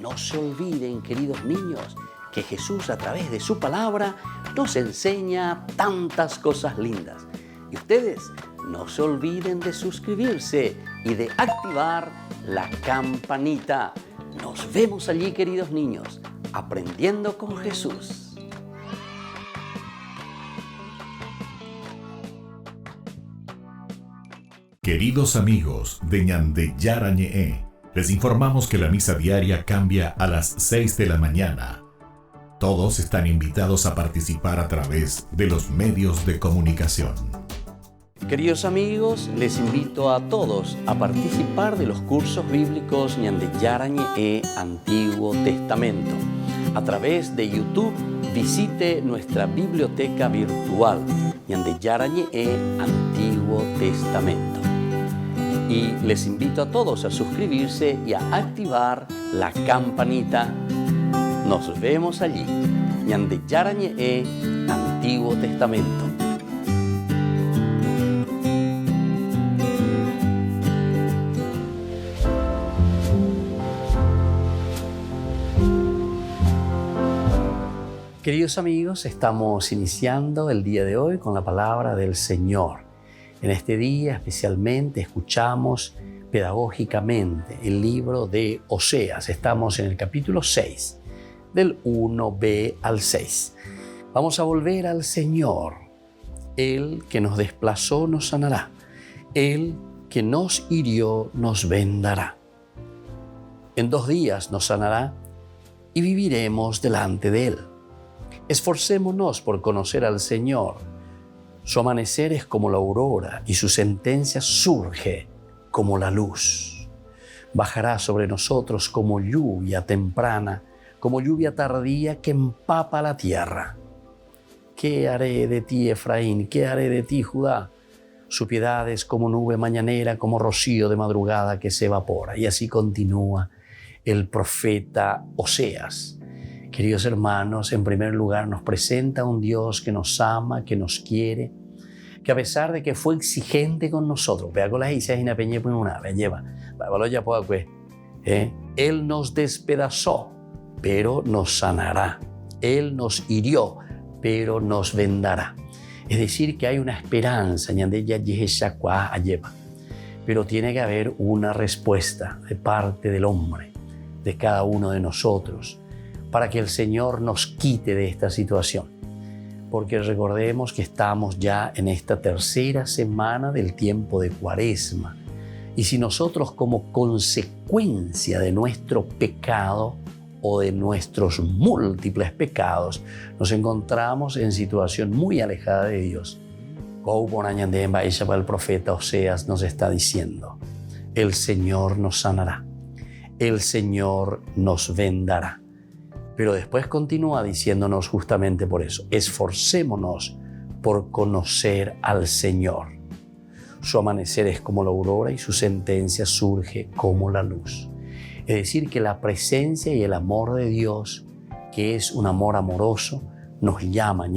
No se olviden, queridos niños, que Jesús a través de su palabra nos enseña tantas cosas lindas. Y ustedes no se olviden de suscribirse y de activar la campanita. Nos vemos allí, queridos niños, Aprendiendo con Jesús. Queridos amigos de Ñande Yarañe, les informamos que la misa diaria cambia a las 6 de la mañana. Todos están invitados a participar a través de los medios de comunicación. Queridos amigos, les invito a todos a participar de los cursos bíblicos Ñande Yarañe Antiguo Testamento. A través de YouTube, visite nuestra biblioteca virtual Ñande Yarañe Antiguo Testamento. Y les invito a todos a suscribirse y a activar la campanita. Nos vemos allí, Ñande Yarañe Antiguo Testamento. Queridos amigos, estamos iniciando el día de hoy con la palabra del Señor. En este día especialmente escuchamos pedagógicamente el libro de Oseas. Estamos en el capítulo 6, del 1b al 6. Vamos a volver al Señor. Él que nos desplazó nos sanará. Él que nos hirió nos vendará. En 2 días nos sanará y viviremos delante de Él. Esforcémonos por conocer al Señor. Su amanecer es como la aurora y su sentencia surge como la luz. Bajará sobre nosotros como lluvia temprana, como lluvia tardía que empapa la tierra. ¿Qué haré de ti, Efraín? ¿Qué haré de ti, Judá? Su piedad es como nube mañanera, como rocío de madrugada que se evapora. Y así continúa el profeta Oseas. Queridos hermanos, en primer lugar nos presenta un Dios que nos ama, que nos quiere, que a pesar de que fue exigente con nosotros, Él nos despedazó, pero nos sanará. Él nos hirió, pero nos vendará. Es decir, que hay una esperanza, pero tiene que haber una respuesta de parte del hombre, de cada uno de nosotros, para que el Señor nos quite de esta situación. Porque recordemos que estamos ya en esta tercera semana del tiempo de Cuaresma. Y si nosotros, como consecuencia de nuestro pecado o de nuestros múltiples pecados, nos encontramos en situación muy alejada de Dios, El profeta Oseas nos está diciendo, el Señor nos sanará, el Señor nos vendará. Pero después continúa diciéndonos justamente por eso, esforcémonos por conocer al Señor. Su amanecer es como la aurora y su sentencia surge como la luz. Es decir, que la presencia y el amor de Dios, que es un amor amoroso, nos llama,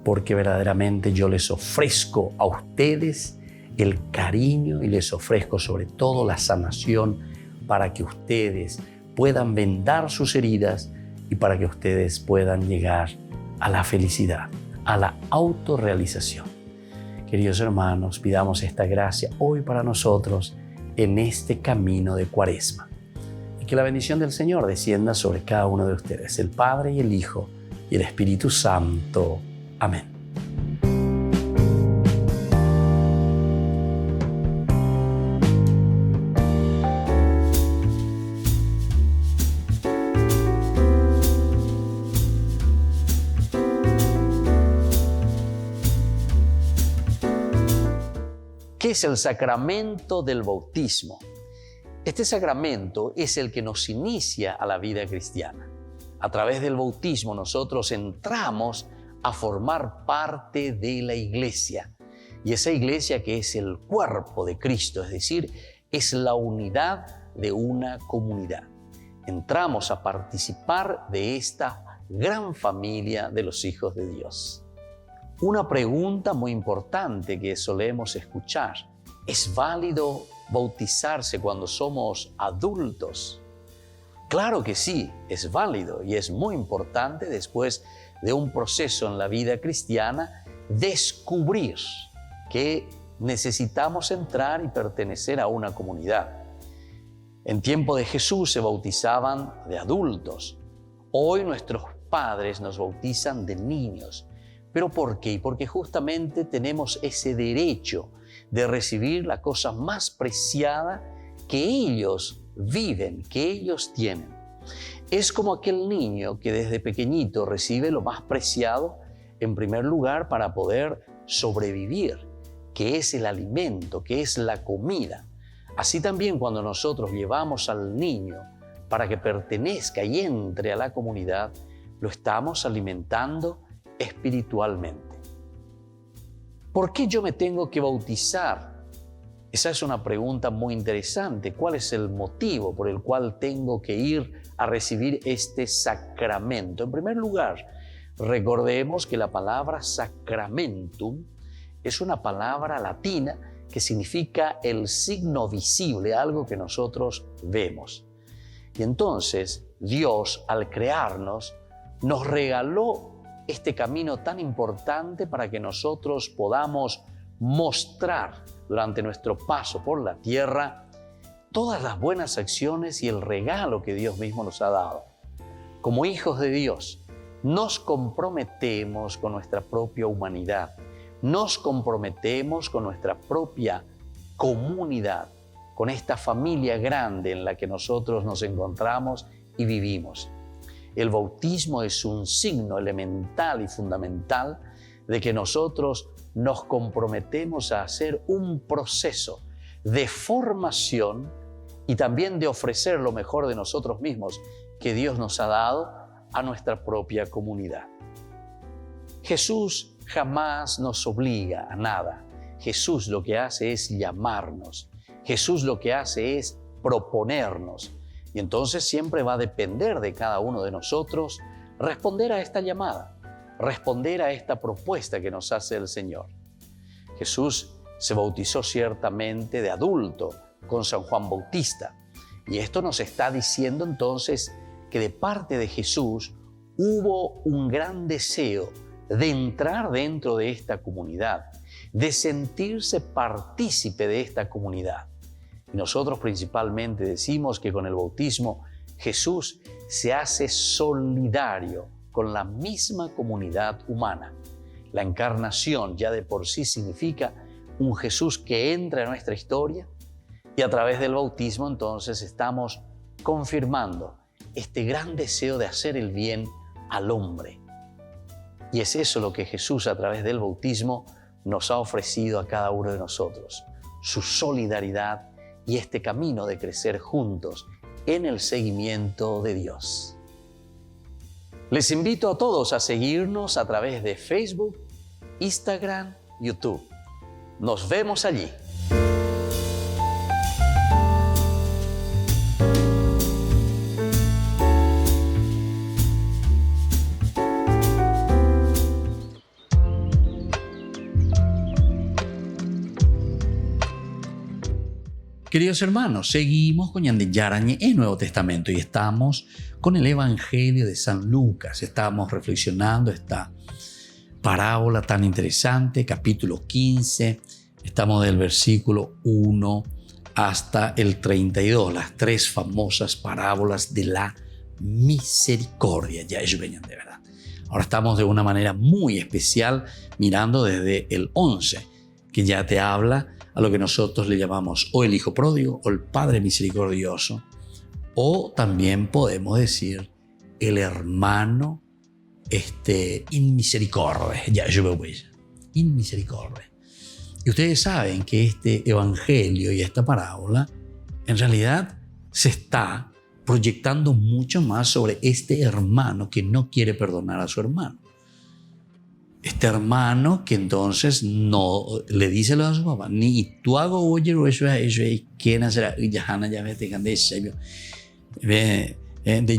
porque verdaderamente yo les ofrezco a ustedes el cariño y les ofrezco sobre todo la sanación para que ustedes puedan vendar sus heridas y para que ustedes puedan llegar a la felicidad, a la autorrealización. Queridos hermanos, pidamos esta gracia hoy para nosotros en este camino de Cuaresma. Y que la bendición del Señor descienda sobre cada uno de ustedes, el Padre y el Hijo y el Espíritu Santo. Amén. ¿Qué es el sacramento del bautismo? Este sacramento es el que nos inicia a la vida cristiana. A través del bautismo nosotros entramos a formar parte de la iglesia. Y esa iglesia que es el cuerpo de Cristo, es decir, es la unidad de una comunidad. Entramos a participar de esta gran familia de los hijos de Dios. Una pregunta muy importante que solemos escuchar: ¿es válido bautizarse cuando somos adultos? Claro que sí, es válido y es muy importante después de un proceso en la vida cristiana descubrir que necesitamos entrar y pertenecer a una comunidad. En tiempo de Jesús se bautizaban de adultos. Hoy nuestros padres nos bautizan de niños. ¿Pero por qué? Porque justamente tenemos ese derecho de recibir la cosa más preciada que ellos viven, que ellos tienen. Es como aquel niño que desde pequeñito recibe lo más preciado, en primer lugar, para poder sobrevivir, que es el alimento, que es la comida. Así también cuando nosotros llevamos al niño para que pertenezca y entre a la comunidad, lo estamos alimentando espiritualmente. ¿Por qué yo me tengo que bautizar? Esa es una pregunta muy interesante. ¿Cuál es el motivo por el cual tengo que ir a recibir este sacramento? En primer lugar, recordemos que la palabra sacramentum es una palabra latina que significa el signo visible, algo que nosotros vemos. Y entonces Dios, al crearnos, nos regaló este camino tan importante para que nosotros podamos mostrar durante nuestro paso por la tierra todas las buenas acciones y el regalo que Dios mismo nos ha dado. Como hijos de Dios, nos comprometemos con nuestra propia humanidad, nos comprometemos con nuestra propia comunidad, con esta familia grande en la que nosotros nos encontramos y vivimos. El bautismo es un signo elemental y fundamental de que nosotros nos comprometemos a hacer un proceso de formación y también de ofrecer lo mejor de nosotros mismos que Dios nos ha dado a nuestra propia comunidad. Jesús jamás nos obliga a nada. Jesús lo que hace es llamarnos. Jesús lo que hace es proponernos. Y entonces siempre va a depender de cada uno de nosotros responder a esta llamada, responder a esta propuesta que nos hace el Señor. Jesús se bautizó ciertamente de adulto con San Juan Bautista. Y esto nos está diciendo entonces que de parte de Jesús hubo un gran deseo de entrar dentro de esta comunidad, de sentirse partícipe de esta comunidad. Y nosotros principalmente decimos que con el bautismo Jesús se hace solidario con la misma comunidad humana. La encarnación ya de por sí significa un Jesús que entra en nuestra historia y a través del bautismo entonces estamos confirmando este gran deseo de hacer el bien al hombre. Y es eso lo que Jesús a través del bautismo nos ha ofrecido a cada uno de nosotros, su solidaridad y este camino de crecer juntos en el seguimiento de Dios. Les invito a todos a seguirnos a través de Facebook, Instagram, YouTube. Nos vemos allí. Queridos hermanos, seguimos con Ñande Yarañe en Nuevo Testamento y estamos con el Evangelio de San Lucas. Estamos reflexionando esta parábola tan interesante, capítulo 15. Estamos del versículo 1 hasta el 32, las tres famosas parábolas de la misericordia. Ya es de verdad. Ahora estamos de una manera muy especial mirando desde el 11, que ya te habla a lo que nosotros le llamamos o el Hijo Pródigo o el Padre Misericordioso, o también podemos decir el hermano inmisericordia, ya yo veo inmisericordia. Y ustedes saben que este evangelio y esta parábola en realidad se está proyectando mucho más sobre este hermano que no quiere perdonar a su hermano. Este hermano que entonces no le dice a su papá, ni tú hago oye eso es que nacerá yahana ya vete candesa de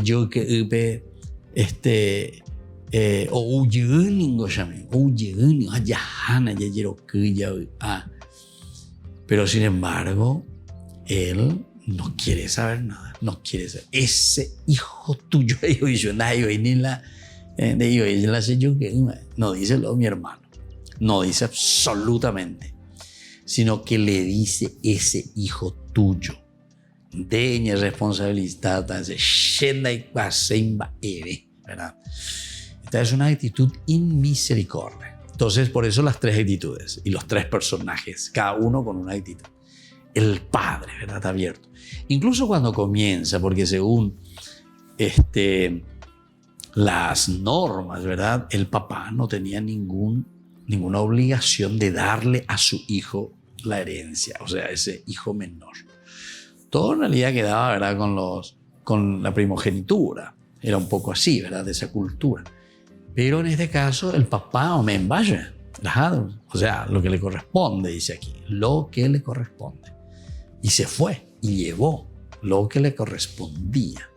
yo que o uyuningo llame uyuningo yahana ya quiero que ya pero sin embargo él no quiere saber nada, no quiere saber. Ese hijo tuyo yo ni la no dice lo mi hermano, no dice absolutamente, sino que le dice ese hijo tuyo. Deña responsabilidad, ¿verdad? Esta es una actitud inmisericordia. Entonces, por eso las tres actitudes y los tres personajes, cada uno con una actitud. El Padre, ¿verdad? Está abierto. Incluso cuando comienza, porque según las normas, ¿verdad? El papá no tenía ninguna obligación de darle a su hijo la herencia, o sea, ese hijo menor. Todo en realidad quedaba, ¿verdad? Con la primogenitura. Era un poco así, ¿verdad? De esa cultura. Pero en este caso, el papá, o sea, lo que le corresponde, dice aquí, lo que le corresponde. Y se fue y llevó lo que le correspondía.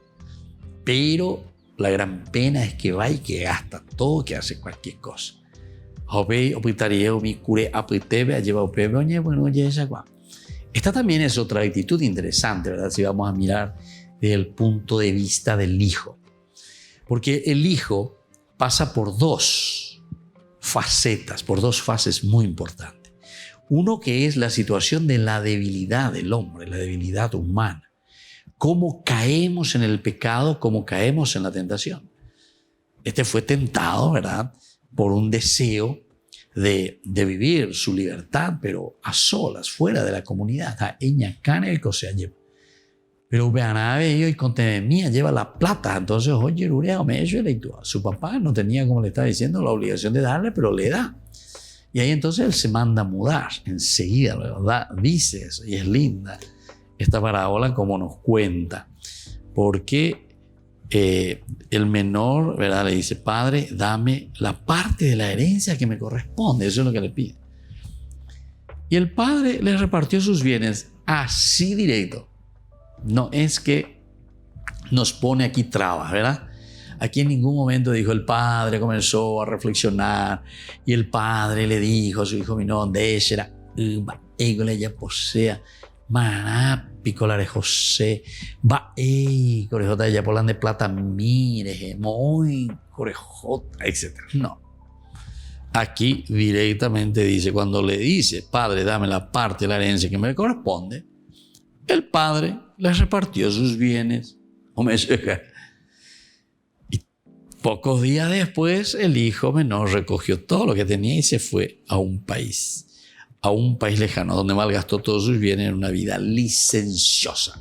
Pero la gran pena es que va y que gasta todo, que hace cualquier cosa. Esta también es otra actitud interesante, ¿verdad? Si vamos a mirar desde el punto de vista del hijo. Porque el hijo pasa por dos facetas, por dos fases muy importantes. Uno que es la situación de la debilidad del hombre, la debilidad humana. Cómo caemos en el pecado, cómo caemos en la tentación. Este fue tentado, ¿verdad? Por un deseo de vivir su libertad, pero a solas, fuera de la comunidad. Pero Beanabe y con mía lleva la plata. Entonces, oye, su papá no tenía, como le estaba diciendo, la obligación de darle, pero le da. Y ahí entonces él se manda a mudar enseguida, ¿verdad? Dice eso, y es linda esta parábola como nos cuenta, porque el menor, ¿verdad? Le dice, Padre, dame la parte de la herencia que me corresponde. Eso es lo que le pide. Y el padre le repartió sus bienes así directo. No es que nos pone aquí trabas, ¿verdad? Aquí en ningún momento dijo el padre, comenzó a reflexionar y el padre le dijo a su hijo menor, de ese era, ya posea, maná, picolare José, va, corejota, ya polan de plata, mire, muy corejota, etc. No. Aquí directamente dice, cuando le dice, Padre, dame la parte de la herencia que me corresponde, el padre les repartió sus bienes. Y pocos días después, el hijo menor recogió todo lo que tenía y se fue a un país lejano, donde malgastó todos sus bienes en una vida licenciosa.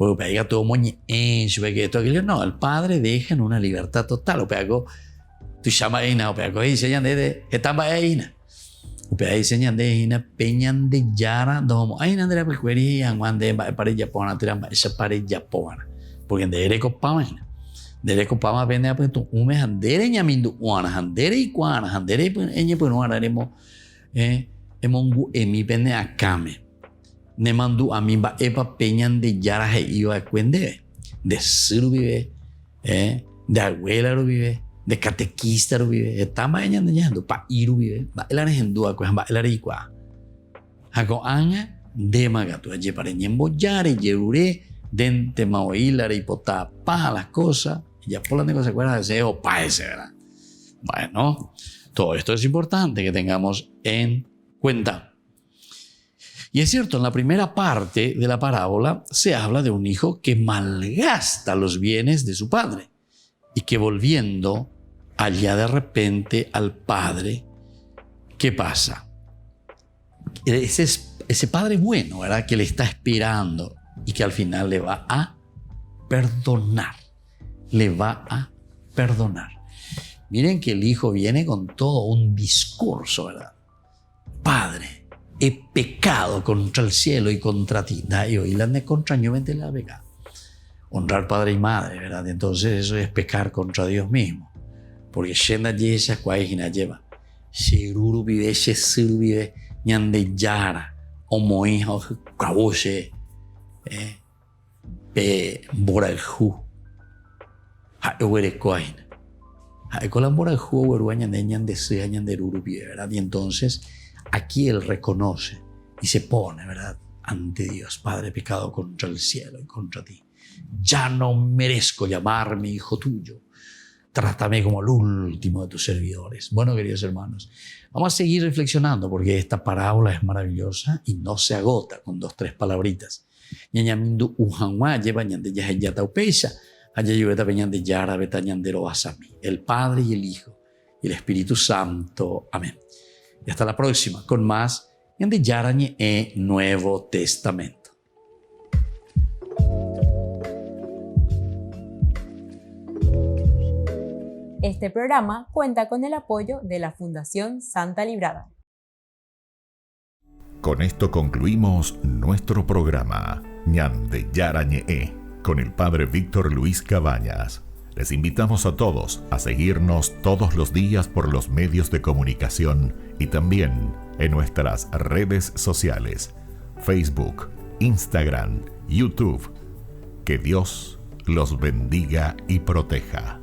porque pega todo moñeño, que esto, aquello. No, el padre deja en una libertad total. O pego, tú llamas ahí, o pego ahí, se de estaba ahí. O pego ahí, se de peñan de yara, domo. Ahí no de la pecuería, cuando para Japón, esa para Japón. Porque en derecho pama. Derecho pama vende a punto, andere ñamindu uana, andere y cuana, andere y pues no haremos, emongu emi pende a kame. Ne mandu a mí va epa peñan de yara he iba a cuende. De suru vive, de abuela lo vive, de catequista lo vive, estamba ñan de ñando, pa iru vive, va el arehendua, pues va el aricua. Hago anga, de magato, allí para ñembo yare, yerure, dente maoílara y pota, pa las cosas. Ya por las consecuencias de ese o paese, ¿verdad? Bueno, todo esto es importante que tengamos en cuenta. Y es cierto, en la primera parte de la parábola se habla de un hijo que malgasta los bienes de su padre y que volviendo allá de repente al padre, ¿qué pasa? Ese padre bueno, ¿verdad? Que le está esperando y que al final le va a perdonar. Le va a perdonar. Miren que el hijo viene con todo un discurso, ¿verdad? Padre, he pecado contra el cielo y contra ti. Y hoy la de contra yo vente la pecado. Honrar padre y madre, ¿verdad? Entonces eso es pecar contra Dios mismo. Porque shenda yesa cuáigina lleva. Seguro vive, seguro vive, ñande yara, homo hijo, cabose, pe boralju. Y entonces aquí él reconoce y se pone, ¿verdad?, ante Dios. Padre, he pecado contra el cielo y contra ti. Ya no merezco llamarme hijo tuyo. Trátame como el último de tus servidores. Bueno, queridos hermanos, vamos a seguir reflexionando porque esta parábola es maravillosa y no se agota con 2, 3 palabritas. Ñañamindu ujanwa lleva ñande yahayata upeisa. El Padre y el Hijo y el Espíritu Santo. Amén. Y hasta la próxima con más Ñande Yarañe e Nuevo Testamento. Este programa cuenta con el apoyo de la Fundación Santa Librada. Con esto concluimos nuestro programa Ñande Yarañe con el Padre Víctor Luis Cabañas. Les invitamos a todos a seguirnos todos los días por los medios de comunicación y también en nuestras redes sociales, Facebook, Instagram, YouTube. Que Dios los bendiga y proteja.